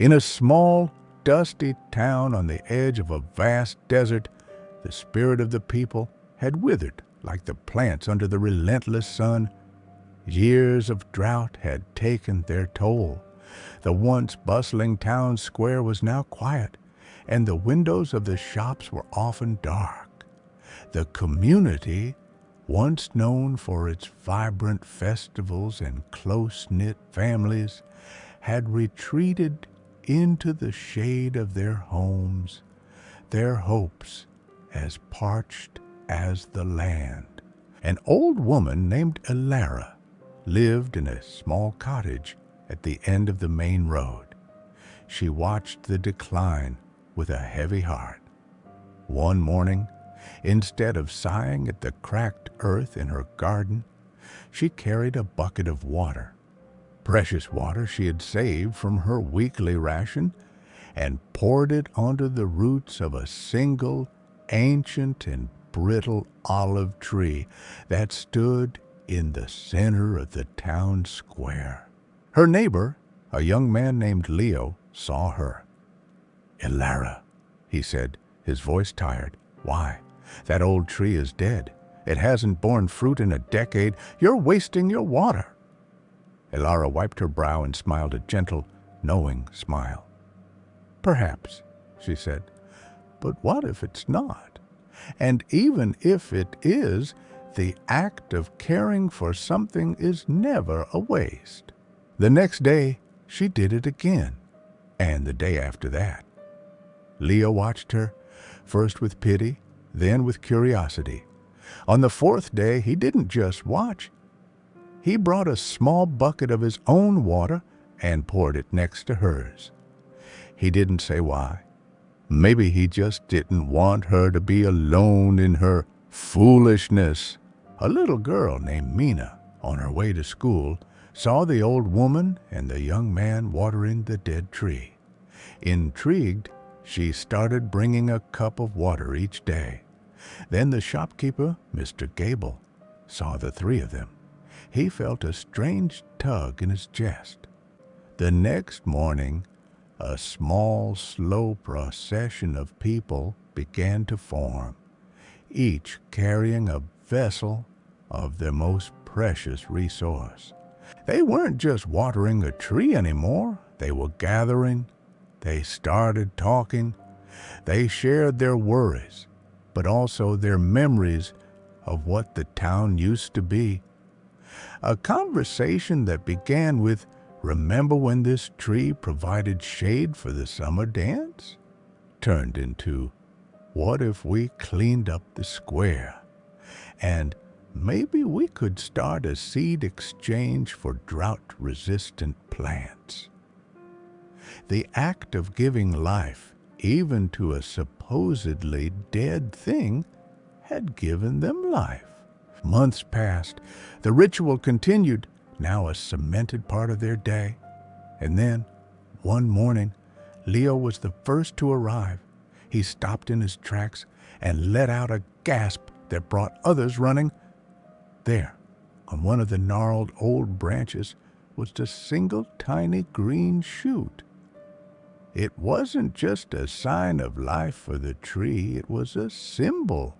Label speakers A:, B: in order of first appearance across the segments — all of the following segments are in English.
A: In a small, dusty town on the edge of a vast desert, the spirit of the people had withered like the plants under the relentless sun. Years of drought had taken their toll. The once bustling town square was now quiet, and the windows of the shops were often dark. The community, once known for its vibrant festivals and close-knit families, had retreated into the shade of their homes, their hopes as parched as the land. An old woman named Elara lived in a small cottage at the end of the main road. She watched the decline with a heavy heart. One morning, instead of sighing at the cracked earth in her garden, she carried a bucket of water, precious water she had saved from her weekly ration, and poured it onto the roots of a single ancient and brittle olive tree that stood in the center of the town square. Her neighbor, a young man named Leo, saw her. "Elara," he said, his voice tired. "Why? That old tree is dead. It hasn't borne fruit in a decade. You're wasting your water." Elara wiped her brow and smiled a gentle, knowing smile. "Perhaps," she said, "but what if it's not? And even if it is, the act of caring for something is never a waste." The next day, she did it again, and the day after that. Leo watched her, first with pity, then with curiosity. On the fourth day, he didn't just watch. He brought a small bucket of his own water and poured it next to hers. He didn't say why. Maybe he just didn't want her to be alone in her foolishness. A little girl named Mina, on her way to school, saw the old woman and the young man watering the dead tree. Intrigued, she started bringing a cup of water each day. Then the shopkeeper, Mr. Gable, saw the three of them. He felt a strange tug in his chest. The next morning, a small, slow procession of people began to form, each carrying a vessel of their most precious resource. They weren't just watering a tree anymore. They were gathering. They started talking. They shared their worries, but also their memories of what the town used to be. A conversation that began with, "Remember when this tree provided shade for the summer dance?" turned into, "What if we cleaned up the square? And maybe we could start a seed exchange for drought-resistant plants." The act of giving life, even to a supposedly dead thing, had given them life. Months passed. The ritual continued, now a cemented part of their day. And then, one morning, Leo was the first to arrive. He stopped in his tracks and let out a gasp that brought others running. There, on one of the gnarled old branches, was a single tiny green shoot. It wasn't just a sign of life for the tree, it was a symbol.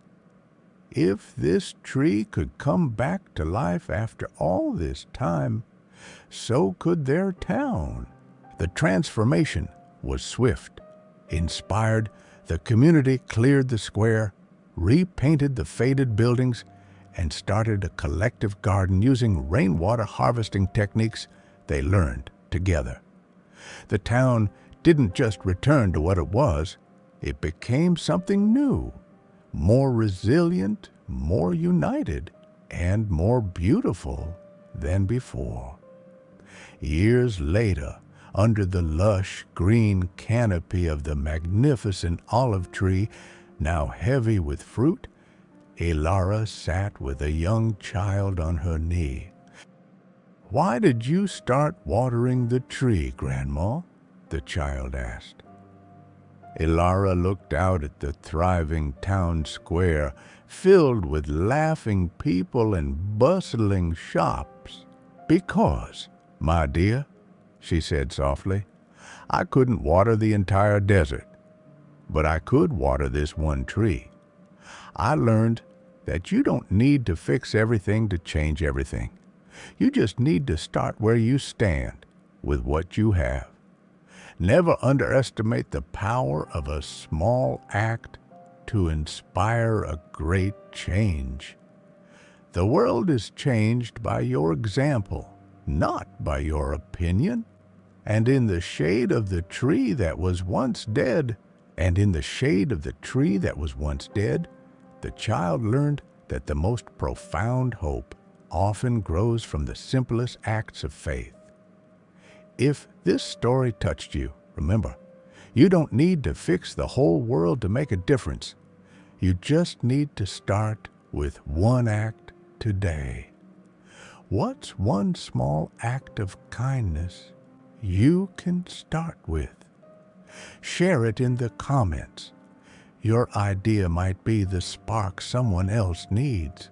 A: If this tree could come back to life after all this time, so could their town. The transformation was swift. Inspired, the community cleared the square, repainted the faded buildings, and started a collective garden using rainwater harvesting techniques they learned together. The town didn't just return to what it was, it became something new, more resilient, more united, and more beautiful than before. Years later, under the lush green canopy of the magnificent olive tree, now heavy with fruit, Elara sat with a young child on her knee. "Why did you start watering the tree, Grandma?" the child asked. Elara looked out at the thriving town square, filled with laughing people and bustling shops. "Because, my dear," she said softly, I couldn't water the entire desert, but I could water this one tree. I learned that you don't need to fix everything to change everything. You just need to start where you stand with what you have. Never underestimate the power of a small act to inspire a great change. The world is changed by your example, not by your opinion. And in the shade of the tree that was once dead, the child learned that the most profound hope often grows from the simplest acts of faith. If this story touched you, remember, you don't need to fix the whole world to make a difference. You just need to start with one act today. What's one small act of kindness you can start with? Share it in the comments. Your idea might be the spark someone else needs.